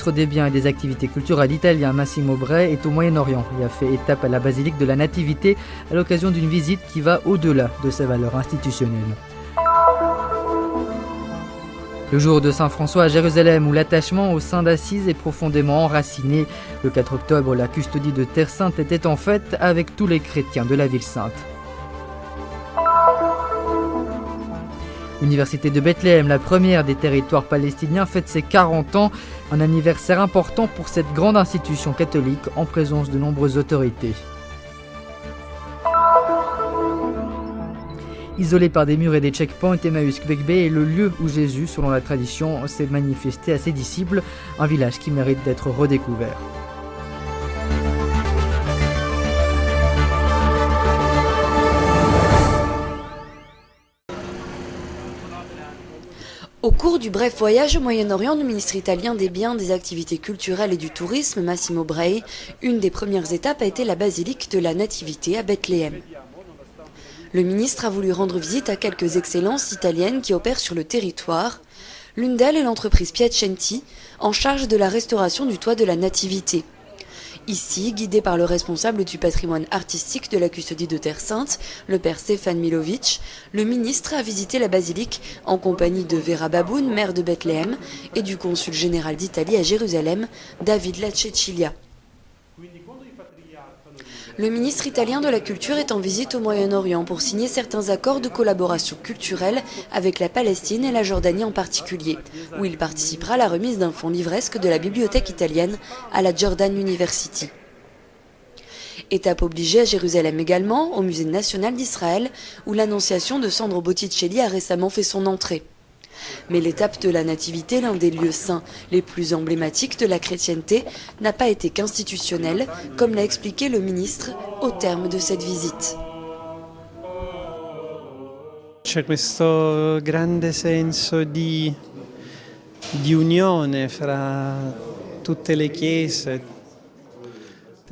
ministre des Biens et des Activités culturelles italien Massimo Bray est au Moyen-Orient et a fait étape à la basilique de la Nativité à l'occasion d'une visite qui va au-delà de sa valeur institutionnelle. Le jour de Saint-François à Jérusalem, où l'attachement au Saint d'Assise est profondément enraciné. Le 4 octobre, la custodie de Terre Sainte était en fête avec tous les chrétiens de la ville sainte. L'Université de Bethléem, la première des territoires palestiniens, fête ses 40 ans, un anniversaire important pour cette grande institution catholique en présence de nombreuses autorités. Isolé par des murs et des checkpoints, Emmaüs Kbekbe est le lieu où Jésus, selon la tradition, s'est manifesté à ses disciples, un village qui mérite d'être redécouvert. Au cours du bref voyage au Moyen-Orient du ministre italien des Biens, des Activités culturelles et du Tourisme, Massimo Bray, une des premières étapes a été la basilique de la Nativité à Bethléem. Le ministre a voulu rendre visite à quelques excellences italiennes qui opèrent sur le territoire. L'une d'elles est l'entreprise Piacenti, en charge de la restauration du toit de la Nativité. Ici, guidé par le responsable du patrimoine artistique de la custodie de Terre Sainte, le père Stefan Milovic, le ministre a visité la basilique en compagnie de Vera Baboun, maire de Bethléem, et du consul général d'Italie à Jérusalem, David Lacceciglia. Le ministre italien de la Culture est en visite au Moyen-Orient pour signer certains accords de collaboration culturelle avec la Palestine et la Jordanie en particulier, où il participera à la remise d'un fonds livresque de la bibliothèque italienne à la Jordan University. Étape obligée à Jérusalem également, au Musée national d'Israël, où l'annonciation de Sandro Botticelli a récemment fait son entrée. Mais l'étape de la Nativité, l'un des lieux saints les plus emblématiques de la chrétienté, n'a pas été qu'institutionnelle, comme l'a expliqué le ministre au terme de cette visite. C'è questo grande senso di unione fra tutte le chiese.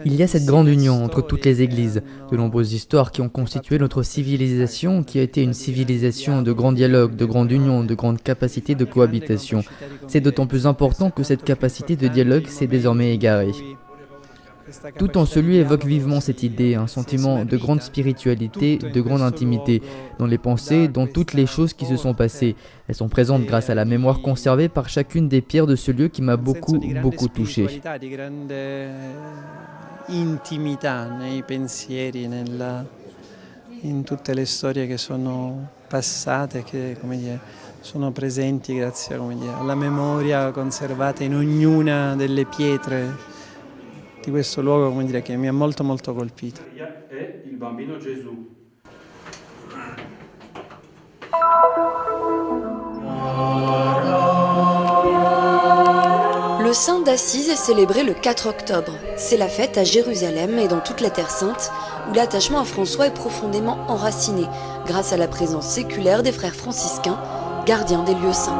Il y a cette grande union entre toutes les églises, de nombreuses histoires qui ont constitué notre civilisation, qui a été une civilisation de grand dialogue, de grande union, de grande capacité de cohabitation. C'est d'autant plus important que cette capacité de dialogue s'est désormais égarée. Tout en celui évoque vivement cette idée, un sentiment de grande spiritualité, de grande intimité, dans les pensées, dans toutes les choses qui se sont passées. Elles sont présentes grâce à la mémoire conservée par chacune des pierres de ce lieu qui m'a beaucoup touché. Intimità nei pensieri, in tutte le storie che sono passate, che sono presenti grazie alla memoria conservata in ognuna delle pietre di questo luogo, che mi ha molto colpito. È il bambino Gesù. Le Saint d'Assise est célébré le 4 octobre. C'est la fête à Jérusalem et dans toute la Terre Sainte, où l'attachement à François est profondément enraciné, grâce à la présence séculaire des frères franciscains, gardiens des lieux saints.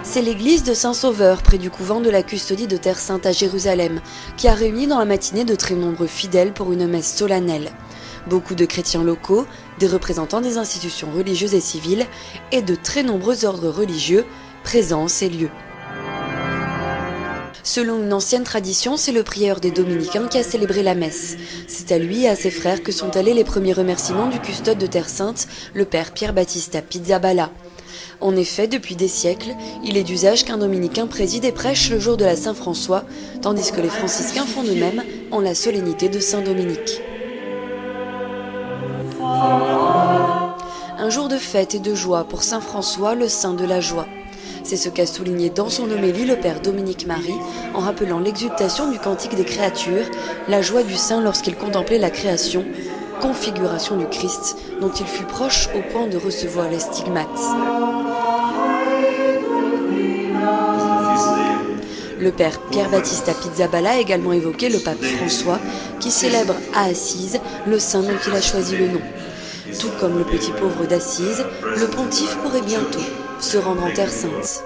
C'est l'église de Saint-Sauveur, près du couvent de la custodie de Terre Sainte à Jérusalem, qui a réuni dans la matinée de très nombreux fidèles pour une messe solennelle. Beaucoup de chrétiens locaux, des représentants des institutions religieuses et civiles et de très nombreux ordres religieux présents en ces lieux. Selon une ancienne tradition, c'est le prieur des Dominicains qui a célébré la messe. C'est à lui et à ses frères que sont allés les premiers remerciements du custode de Terre Sainte, le père Pier Battista Pizzaballa. En effet, depuis des siècles, il est d'usage qu'un dominicain préside et prêche le jour de la Saint-François, tandis que les franciscains font de même en la solennité de Saint-Dominique. Un jour de fête et de joie pour Saint François, le saint de la joie. C'est ce qu'a souligné dans son homélie le père Dominique Marie, en rappelant l'exultation du cantique des créatures, la joie du saint lorsqu'il contemplait la création, configuration du Christ, dont il fut proche au point de recevoir les stigmates. Le père Pier Battista Pizzaballa a également évoqué le pape François, qui célèbre à Assise le saint dont il a choisi le nom. Tout comme le petit pauvre d'Assise, le pontife pourrait bientôt se rendre en Terre Sainte.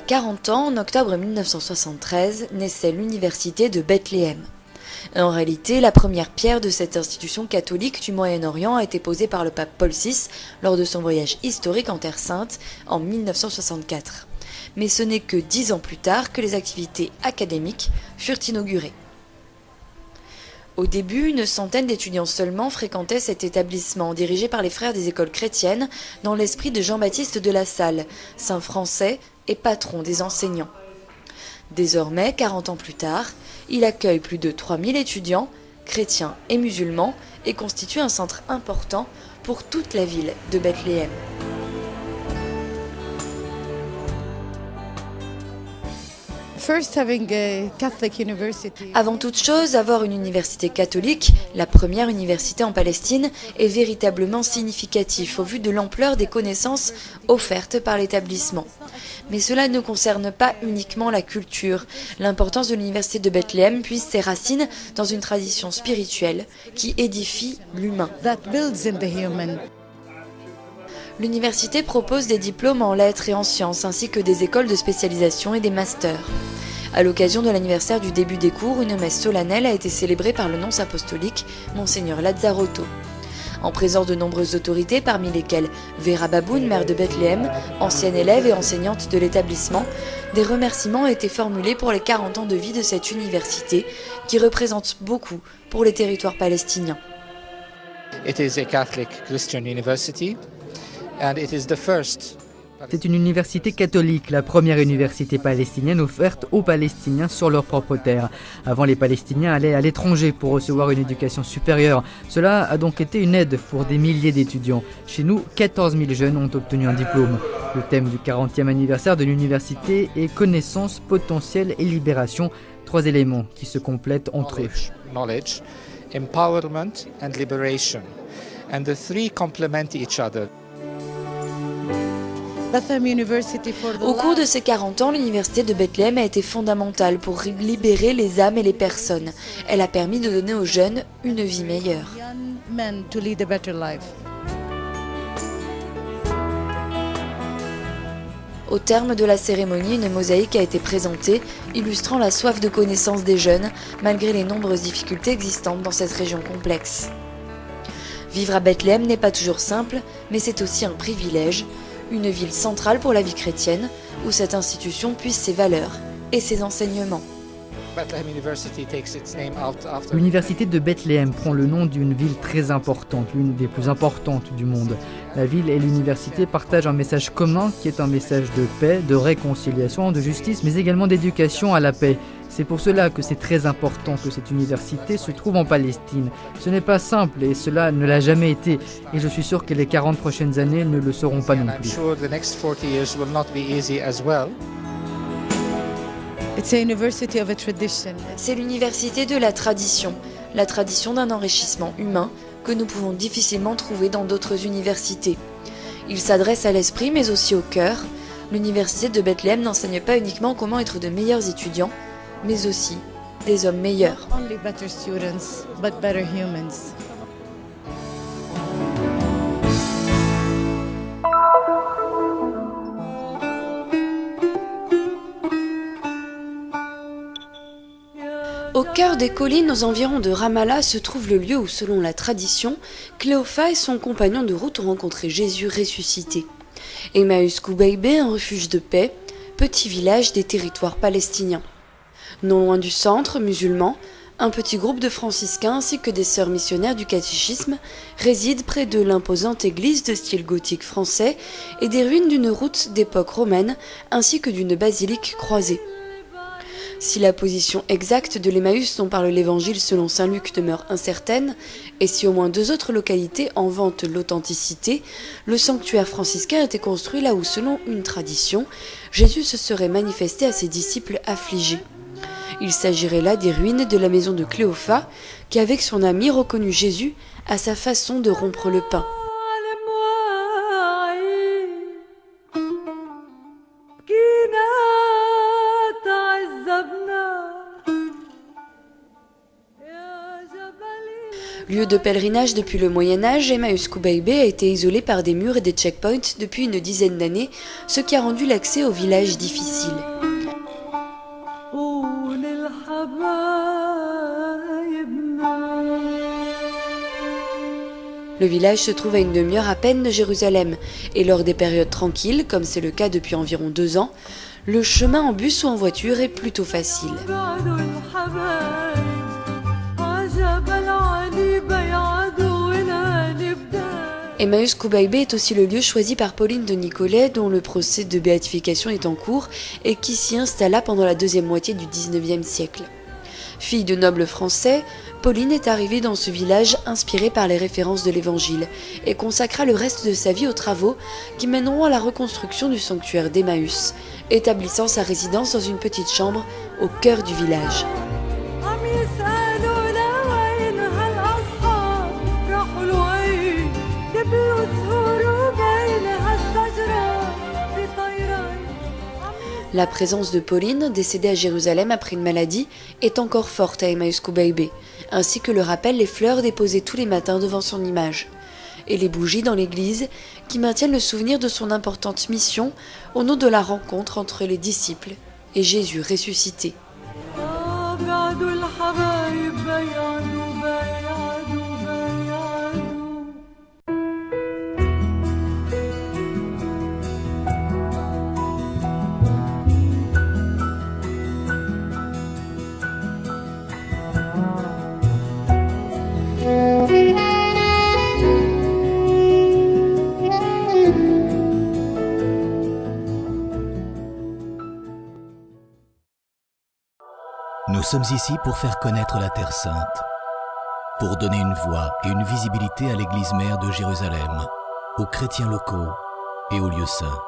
40 ans, en octobre 1973, naissait l'université de Bethléem. En réalité, la première pierre de cette institution catholique du Moyen-Orient a été posée par le pape Paul VI lors de son voyage historique en Terre Sainte en 1964. Mais ce n'est que 10 ans plus tard que les activités académiques furent inaugurées. Au début, une centaine d'étudiants seulement fréquentaient cet établissement dirigé par les frères des écoles chrétiennes dans l'esprit de Jean-Baptiste de La Salle, saint français et patron des enseignants. Désormais, 40 ans plus tard, il accueille plus de 3000 étudiants, chrétiens et musulmans, et constitue un centre important pour toute la ville de Bethléem. Avant toute chose, avoir une université catholique, la première université en Palestine, est véritablement significatif au vu de l'ampleur des connaissances offertes par l'établissement. Mais cela ne concerne pas uniquement la culture. L'importance de l'université de Bethléem puise ses racines dans une tradition spirituelle qui édifie l'humain. L'université propose des diplômes en lettres et en sciences, ainsi que des écoles de spécialisation et des masters. À l'occasion de l'anniversaire du début des cours, une messe solennelle a été célébrée par le nonce apostolique, Monseigneur Lazzarotto. En présence de nombreuses autorités, parmi lesquelles Vera Baboun, maire de Bethléem, ancienne élève et enseignante de l'établissement, des remerciements ont été formulés pour les 40 ans de vie de cette université, qui représente beaucoup pour les territoires palestiniens. It is a Catholic Christian university, and it is the first. C'est une université catholique, la première université palestinienne offerte aux Palestiniens sur leur propre terre. Avant, les Palestiniens allaient à l'étranger pour recevoir une éducation supérieure. Cela a donc été une aide pour des milliers d'étudiants. Chez nous, 14 000 jeunes ont obtenu un diplôme. Le thème du 40e anniversaire de l'université est connaissance, potentiel et libération. 3 éléments qui se complètent entre eux. Knowledge, empowerment and liberation. And the three complement each other. Au cours de ces 40 ans, l'université de Bethléem a été fondamentale pour libérer les âmes et les personnes. Elle a permis de donner aux jeunes une vie meilleure. Au terme de la cérémonie, une mosaïque a été présentée, illustrant la soif de connaissance des jeunes, malgré les nombreuses difficultés existantes dans cette région complexe. Vivre à Bethléem n'est pas toujours simple, mais c'est aussi un privilège. Une ville centrale pour la vie chrétienne, où cette institution puise ses valeurs et ses enseignements. L'université de Bethléem prend le nom d'une ville très importante, l'une des plus importantes du monde. La ville et l'université partagent un message commun qui est un message de paix, de réconciliation, de justice, mais également d'éducation à la paix. C'est pour cela que c'est très important que cette université se trouve en Palestine. Ce n'est pas simple et cela ne l'a jamais été. Et je suis sûr que les 40 prochaines années ne le seront pas non plus. C'est l'université de la tradition d'un enrichissement humain que nous pouvons difficilement trouver dans d'autres universités. Il s'adresse à l'esprit mais aussi au cœur. L'université de Bethléem n'enseigne pas uniquement comment être de meilleurs étudiants, mais aussi des hommes meilleurs. Au cœur des collines aux environs de Ramallah se trouve le lieu où, selon la tradition, Cléopha et son compagnon de route ont rencontré Jésus ressuscité. Emmaüs Koubeybé, un refuge de paix, petit village des territoires palestiniens. Non loin du centre musulman, un petit groupe de franciscains ainsi que des sœurs missionnaires du catéchisme résident près de l'imposante église de style gothique français et des ruines d'une route d'époque romaine ainsi que d'une basilique croisée. Si la position exacte de l'Emmaüs dont parle l'évangile selon saint Luc demeure incertaine, et si au moins 2 autres localités en vantent l'authenticité, le sanctuaire franciscain a été construit là où, selon une tradition, Jésus se serait manifesté à ses disciples affligés. Il s'agirait là des ruines de la maison de Cléopha, qui avec son ami reconnut Jésus à sa façon de rompre le pain. Lieu de pèlerinage depuis le Moyen-Âge, Emmaüs Qubaybé a été isolé par des murs et des checkpoints depuis une dizaine d'années, ce qui a rendu l'accès au village difficile. Le village se trouve à une demi-heure à peine de Jérusalem, et lors des périodes tranquilles, comme c'est le cas depuis environ 2 ans, le chemin en bus ou en voiture est plutôt facile. Emmaüs Qubaybé est aussi le lieu choisi par Pauline de Nicolet, dont le procès de béatification est en cours et qui s'y installa pendant la deuxième moitié du XIXe siècle. Fille de nobles français, Pauline est arrivée dans ce village inspirée par les références de l'Évangile et consacra le reste de sa vie aux travaux qui mèneront à la reconstruction du sanctuaire d'Emmaüs, établissant sa résidence dans une petite chambre au cœur du village. La présence de Pauline, décédée à Jérusalem après une maladie, est encore forte à Emmaüs Qubaybé, ainsi que le rappellent les fleurs déposées tous les matins devant son image, et les bougies dans l'église qui maintiennent le souvenir de son importante mission au nom de la rencontre entre les disciples et Jésus ressuscité. Nous sommes ici pour faire connaître la Terre Sainte, pour donner une voix et une visibilité à l'Église mère de Jérusalem, aux chrétiens locaux et aux lieux saints.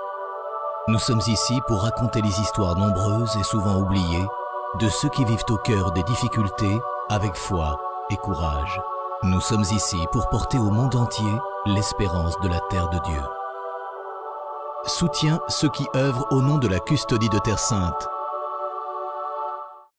Nous sommes ici pour raconter les histoires nombreuses et souvent oubliées de ceux qui vivent au cœur des difficultés avec foi et courage. Nous sommes ici pour porter au monde entier l'espérance de la terre de Dieu. Soutiens ceux qui œuvrent au nom de la custodie de Terre Sainte